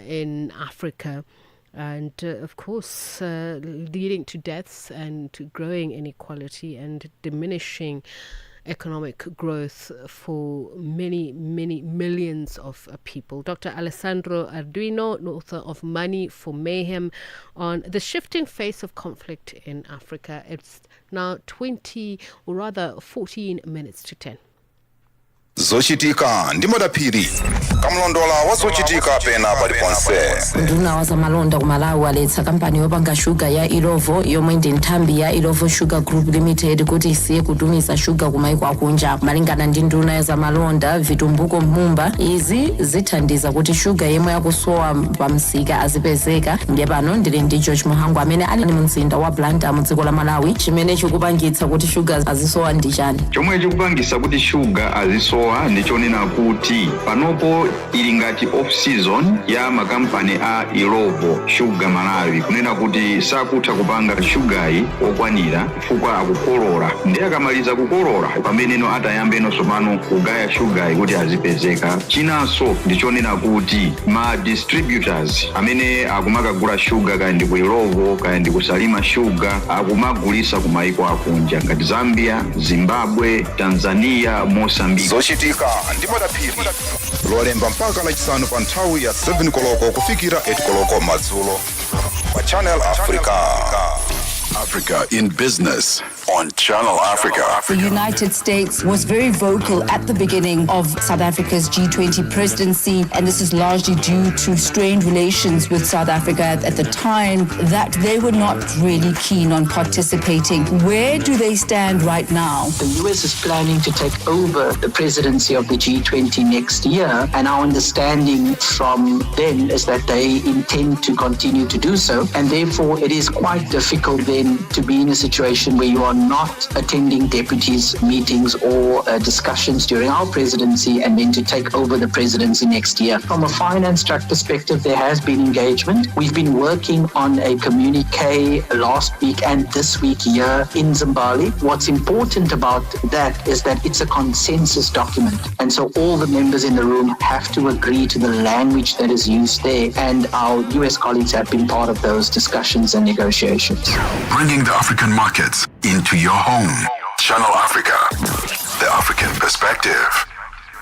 in Africa. And of course, leading to deaths and to growing inequality and diminishing economic growth for many, many millions of people. Dr. Alessandro Arduino, author of Money for Mayhem, on the shifting face of conflict in Africa. It's now 14 minutes to 10. Zochitika ndi madaphiri kamlondola wa zochitika pena paliponse. Nduna wa malonda ku Malawi waletsa kampani yopanga shuga ya Ilovo yomwe ndi nthambi ya Ilovo Sugar Group Limited kuti isiye kutumiza shuga kumaiko akunja. Malingana ndi nduna ya malonda Vitumbuko Mumba, izi zithandiza kuti shuga yemwe yakusowa pamsika azipezeka. Ndiye pano ndili ndi George Muhangu amene ali mu mzinda wa Blantyre mu dziko la Malawi. Chimene chikupangitsa kuti shuga azisowa ndi chani? Chomwe chikupangitsa kuti shuga azisowa ndichonena kuti panopo ili ngati off season ya makampani a Ilovo Sugar Malawi, kunena kuti sakutha kupanga shugayi okwanira chifukwa akukolola. Ndi akamaliza kukolola pameneno atayambeno sopano kugaya shugayi kuti azipezeka. Chinanso ndichonena kuti ma distributors amene akumakagula shuga kaya ndi ku Ilovo kaya ndi kusalima shuga akumagulisa ku maiko akunja ngati Zambia, Zimbabwe, Tanzania, Mozambique. Zochitika ndi madaphiri lolemba mpaka lachisanu pa nthawi ya 7 koloko kufikira 8 koloko madzulo pa Channel Africa. Africa in Business on Channel Africa. The United States was very vocal at the beginning of South Africa's G20 presidency, and this is largely due to strained relations with South Africa at the time, that they were not really keen on participating. Where do they stand right now? The US is planning to take over the presidency of the G20 next year, and our understanding from them is that they intend to continue to do so, and therefore it is quite difficult then to be in a situation where you are not attending deputies' meetings or discussions during our presidency and then to take over the presidency next year. From a finance track perspective, there has been engagement. We've been working on a communique last week and this week here in Zimbabwe. What's important about that is that it's a consensus document. And so all the members in the room have to agree to the language that is used there. And our US colleagues have been part of those discussions and negotiations. Bringing the African markets into your home. Channel Africa, the African perspective.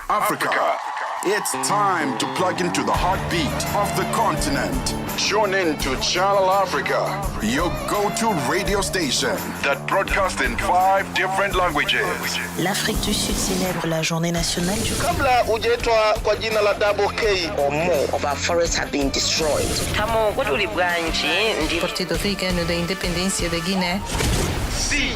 Africa, it's time to plug into the heartbeat of the continent. Tune in to Channel Africa, your go-to radio station that broadcasts in 5 different languages. L'Afrique du Sud célèbre la journée nationale du Kabla hujaitwa kwa jina la double K or more of our forests have been destroyed. Tamo kutuli bwanji ndi Partido Africano da Independência da Guiné. See,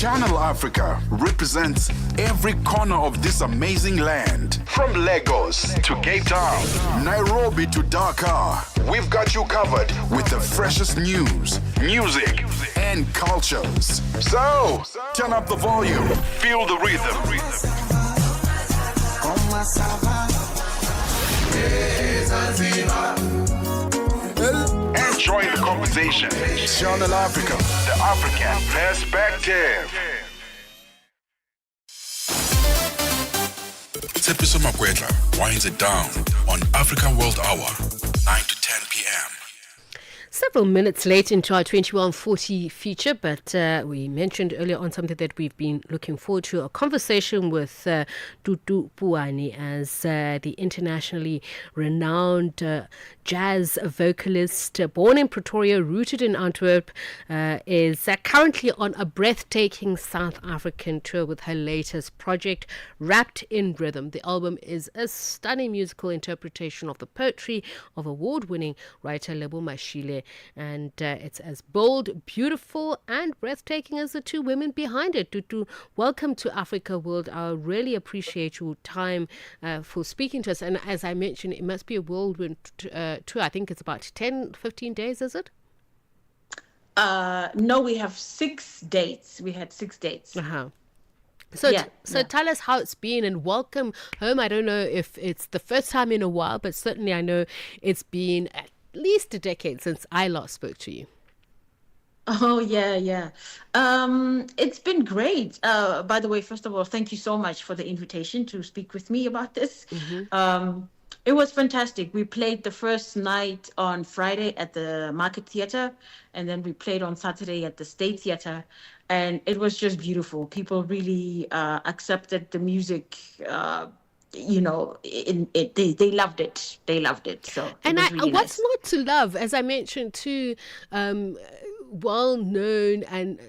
Channel Africa represents every corner of this amazing land. From Lagos to Cape Town, Nairobi to Dakar, we've got you covered with the freshest news, music, and cultures. So, turn up the volume, feel the rhythm. Enjoy the conversation. Channel Africa, the African perspective. Tsepiso Makwetla winds it down on AfricaWorld Hour, 9 to 10 p.m. Several minutes late into our 2140 feature, but we mentioned earlier on something that we've been looking forward to, a conversation with Tutu Puani as the internationally renowned jazz vocalist, born in Pretoria, rooted in Antwerp, is currently on a breathtaking South African tour with her latest project, Wrapped in Rhythm. The album is a stunning musical interpretation of the poetry of award-winning writer Lebo Mashile, and it's as bold, beautiful, and breathtaking as the two women behind it. Tutu, welcome to Africa World Hour. Really appreciate your time for speaking to us. And as I mentioned, it must be a whirlwind tour. I think it's about 10, 15 days, is it? No, we have 6 dates. We had 6 dates. So tell us how it's been, and welcome home. I don't know if it's the first time in a while, but certainly I know it's been at least a decade since I last spoke to you. Oh, yeah. It's been great. By the way, first of all, thank you so much for the invitation to speak with me about this. It was fantastic. We played the first night on Friday at the Market Theatre, and then we played on Saturday at the State Theatre, and it was just beautiful. People really accepted the music. They loved it. They loved it. So, and really what's nice. not to love? As I mentioned, too, well-known and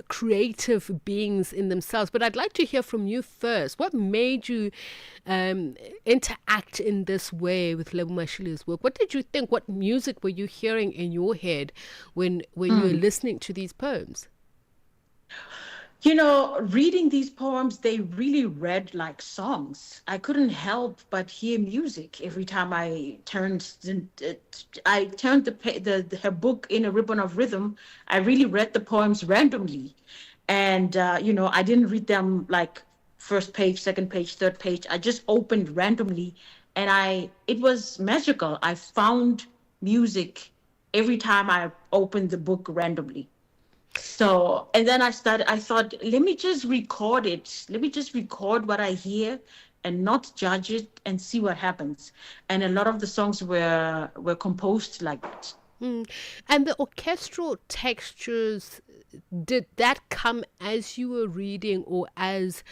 creative beings in themselves. But I'd like to hear from you first. What made you interact in this way with Lebo Mashile's work? What did you think? What music were you hearing in your head when you were listening to these poems? Reading these poems, they really read like songs. I couldn't help but hear music every time I turned her book in a ribbon of rhythm. I really read the poems randomly. And, I didn't read them like first page, second page, third page. I just opened randomly, and it was magical. I found music every time I opened the book randomly. So, and then I thought, let me just record it. Let me just record what I hear and not judge it and see what happens. And a lot of the songs were composed like that. And the orchestral textures, did that come as you were reading, or as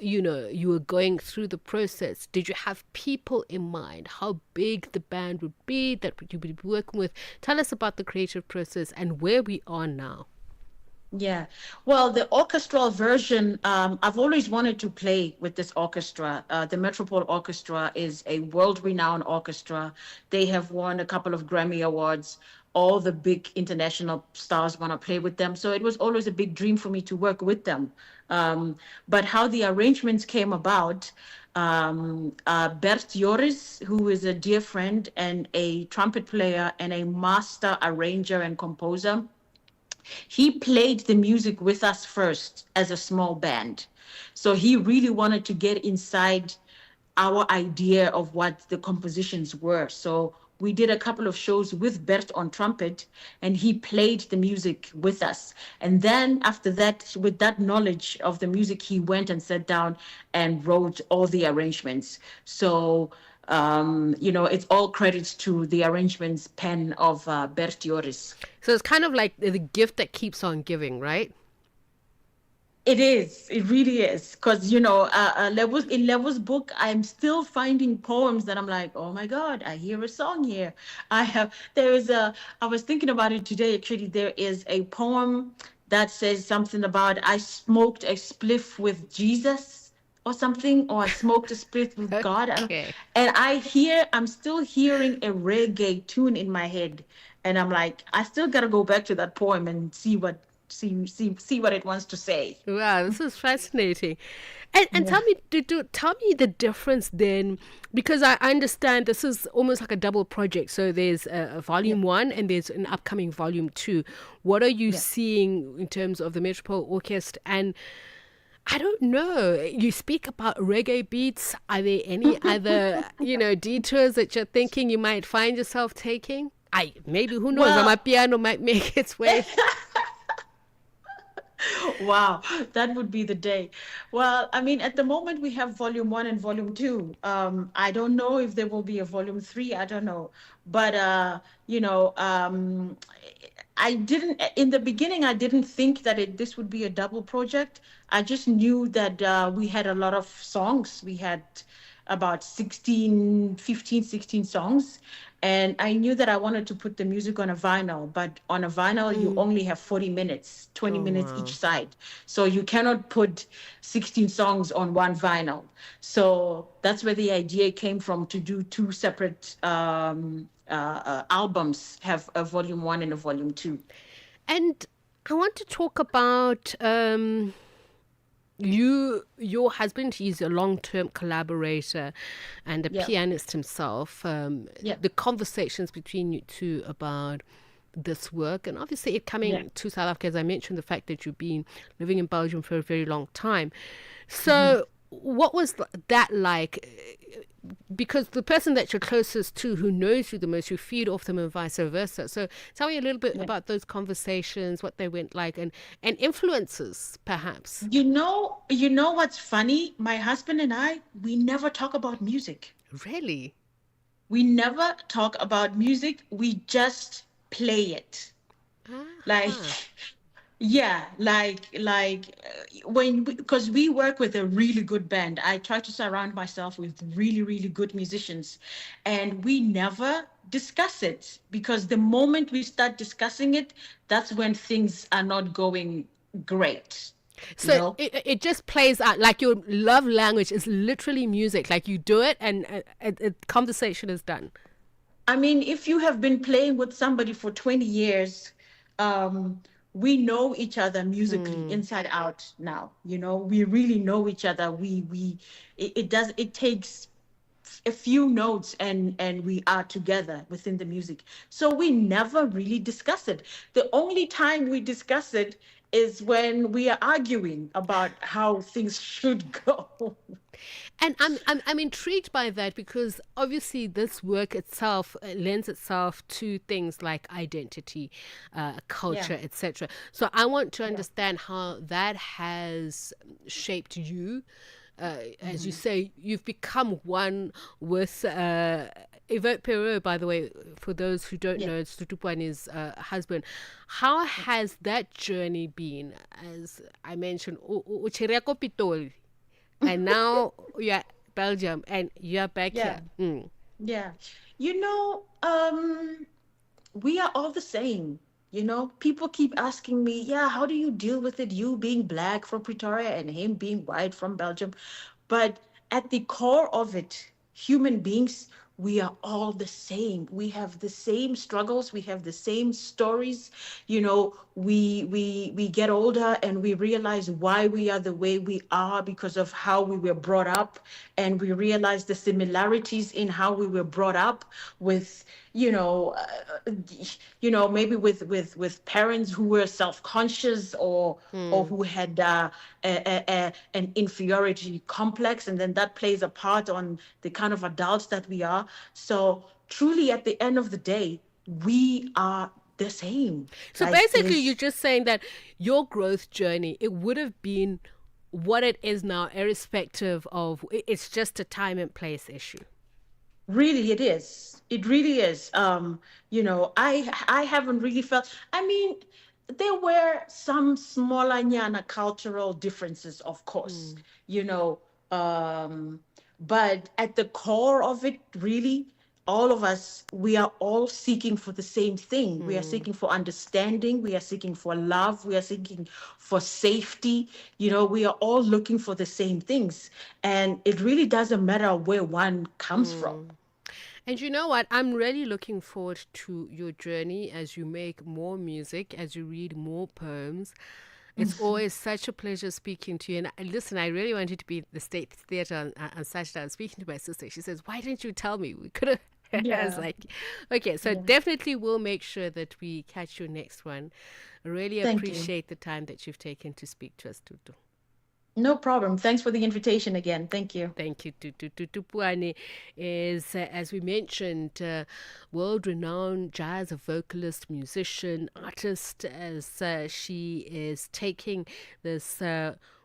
you were going through the process? Did you have people in mind, how big the band would be that you would be working with? Tell us about the creative process and where we are now. Yeah, well, the orchestral version, I've always wanted to play with this orchestra. The Metropole Orchestra is a world-renowned orchestra. They have won a couple of Grammy Awards. All the big international stars want to play with them. So it was always a big dream for me to work with them. But how the arrangements came about, Bert Joris, who is a dear friend and a trumpet player and a master arranger and composer, he played the music with us first as a small band. So he really wanted to get inside our idea of what the compositions were. So we did a couple of shows with Bert on trumpet, and he played the music with us. And then after that, with that knowledge of the music, he went and sat down and wrote all the arrangements. So it's all credits to the arrangements pen of Bert Joris. So it's kind of like the gift that keeps on giving, right? It is. It really is. Because, in Lebo's book, I'm still finding poems that I'm like, oh my God, I hear a song here. I was thinking about it today, actually. There is a poem that says something about, I smoked a spliff with Jesus or something, or I smoked a spliff with God. Okay. And I'm still hearing a reggae tune in my head. And I'm like, I still got to go back to that poem and see what see what it wants to say. Wow, this is fascinating. And tell me, tell me the difference then, because I understand this is almost like a double project. So there's a volume 1 and there's an upcoming volume 2. What are you seeing in terms of the Metropole Orchestra? And I don't know, you speak about reggae beats. Are there any other, detours that you're thinking you might find yourself taking? Maybe, who knows, my piano might make its way. Wow, that would be the day. Well, I mean, at the moment we have volume 1 and volume 2. I don't know if there will be a volume 3. I don't know. But, I didn't, in the beginning, I didn't think that this would be a double project. I just knew that we had a lot of songs. We had about 15, 16 songs. And I knew that I wanted to put the music on a vinyl, but on a vinyl, you only have 40 minutes, 20 minutes each side. So you cannot put 16 songs on one vinyl. So that's where the idea came from, to do 2 separate albums, have a volume 1 and a volume 2. And I want to talk about your husband. He's a long-term collaborator and a pianist himself. The conversations between you two about this work, and obviously it coming to South Africa, as I mentioned, the fact that you've been living in Belgium for a very long time. So what was that like? Because the person that you're closest to, who knows you the most, you feed off them and vice versa. So tell me a little bit about those conversations, what they went like, and influences, perhaps. You know what's funny? My husband and I, we never talk about music. Really? We never talk about music. We just play it. Because we work with a really good band. I try to surround myself with really, really good musicians, and we never discuss it, because the moment we start discussing it, that's when things are not going great. So it just plays out, like your love language is literally music. Like you do it and conversation is done. I mean, if you have been playing with somebody for 20 years, we know each other musically inside out now. We really know each other. It takes a few notes and we are together within the music. So we never really discuss it. The only time we discuss it is when we are arguing about how things should go. And I'm intrigued by that, because obviously this work itself lends itself to things like identity, culture, etc. So I want to understand how that has shaped you. As you say, you've become one with Yvette Perot, by the way, for those who don't know, it's Tutupani's husband. How has that journey been? As I mentioned, Pitoli, and now you're Belgium and you're back here. Yeah. We are all the same. People keep asking me, how do you deal with it? You being black from Pretoria and him being white from Belgium. But at the core of it, human beings, we are all the same. We have the same struggles. We have the same stories. We get older and we realize why we are the way we are because of how we were brought up. And we realize the similarities in how we were brought up with, maybe with parents who were self-conscious or who had an inferiority complex, and then that plays a part on the kind of adults that we are. So truly, at the end of the day, we are the same. So basically, you're just saying that your growth journey, it would have been what it is now, irrespective of, it's just a time and place issue. Really, it is. It really is. I haven't really felt, there were some smaller nyana cultural differences, of course, but at the core of it, really, all of us, we are all seeking for the same thing. We are seeking for understanding. We are seeking for love. We are seeking for safety. We are all looking for the same things. And it really doesn't matter where one comes from. And you know what? I'm really looking forward to your journey as you make more music, as you read more poems. It's always such a pleasure speaking to you. And listen, I really wanted to be at the State Theatre on Saturday. I was speaking to my sister. She says, why didn't you tell me? We could have. I was like, okay, so definitely we'll make sure that we catch your next one. I really appreciate the time that you've taken to speak to us, Tutu. No problem. Thanks for the invitation again. Thank you. Thank you. Tutu Puane is, as we mentioned, world-renowned jazz vocalist, musician, artist, as she is taking this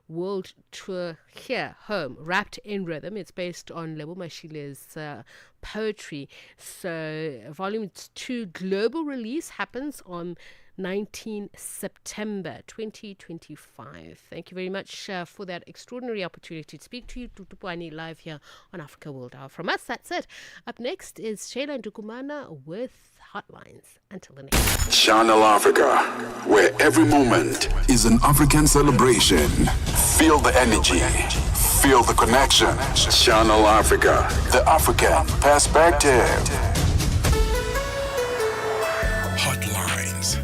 world tour here home, Wrapped in Rhythm. It's based on Lebo Mashile's poetry. So Volume 2 global release happens on 19 September 2025. Thank you very much for that extraordinary opportunity to speak to you, Tutu Puane, live here on Africa World Hour. From us, that's it. Up next is Shayla Ndukumana with Hotlines. Until the next. Channel Africa, where every moment is an African celebration. Feel the energy. Feel the connection. Channel Africa, the African perspective. Hotlines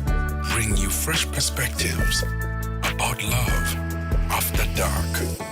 bring you fresh perspectives about love after dark.